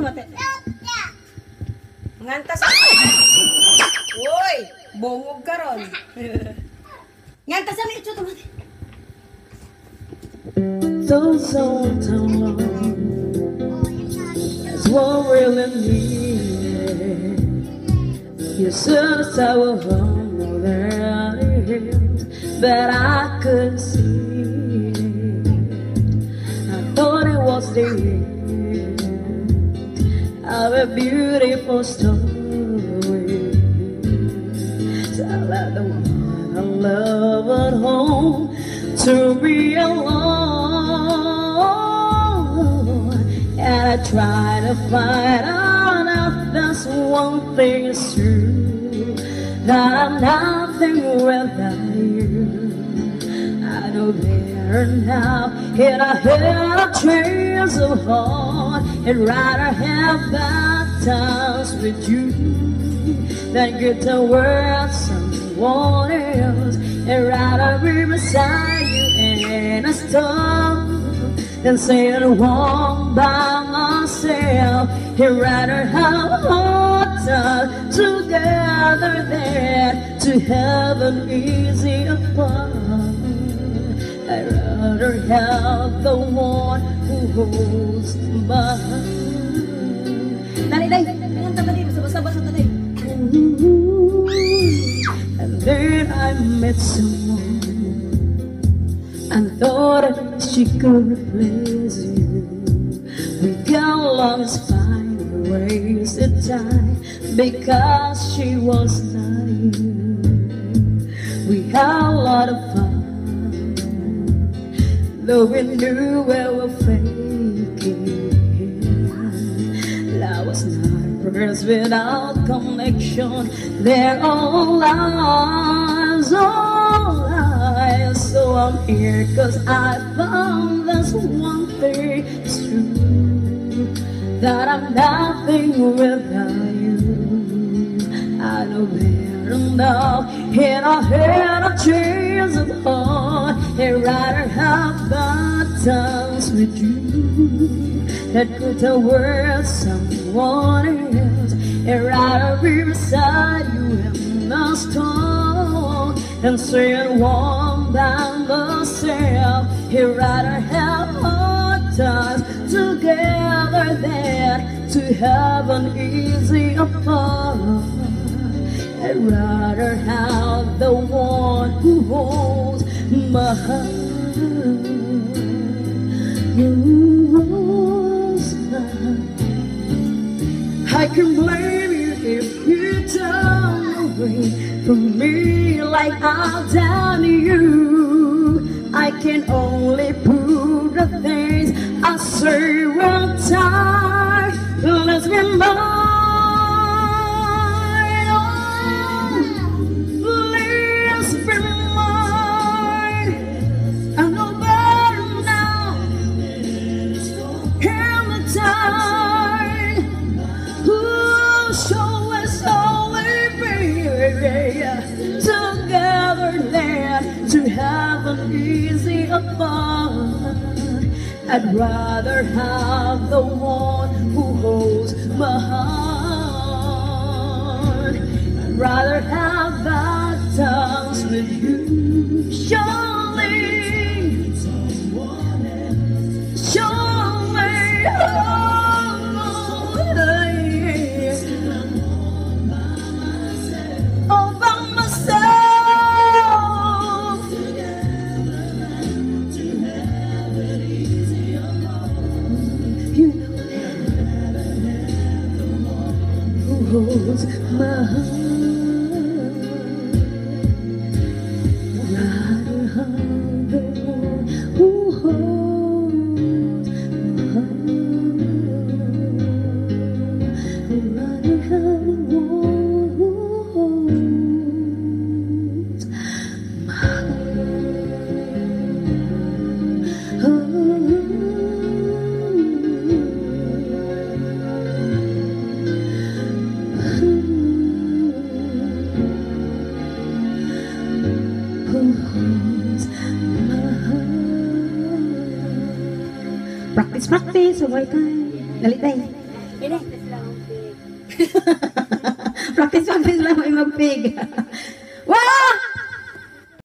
mate. Nganta sa... Uy! Bongog ka ron. Nganta sa mityo to mate. Those old time is what really needed. You said I was home there, but I couldn't see it. I thought it was the end of a beautiful story. So I let the one I love at home to be alone, and I try to find out if this one thing is true, that I'm nothing without you. I know better now, and I had a chance of heart, and rather have bad times with you than get to work someone else, and rather be beside you in a storm than sit alone by myself. I'd rather have a hard time together than to have an easy apart. I'd rather have the one who holds my hand. Dali, day. Nganta ka dito. Sabas-sabas na day. And then I met someone and thought she could replace you. We got along as fine, wasted time because she was not you. We had a lot of fun, though we knew we were faking. Love was not words without connection. They're all lies, all lies. So I'm here 'cause I found this one thing is true, that I'm nothing without you. I know better now, and I had a chance of heart, and rather have bad times with you that could tell words someone else, and rather be beside you in the storm and sit warm by myself. I'd rather have hard times together than to have an easy apart. I'd rather have the one who holds my hand. I can blame you if you turn away from me like I've done you. I can only prove the things I say one time. Let's be mine. Oh, please be mine. I know better now. In the time, show us only be together then to have an easy apart. I'd rather have the one who holds my heart. I'd rather have bad times with you. Surely, surely, all by myself. You who holds my heart. Rather have the one who holds my heart. Rather have the one who holds my Practice, practice. Sabay tayo. Dali tayo. Ini. Practice lang may mag-pig. Wow!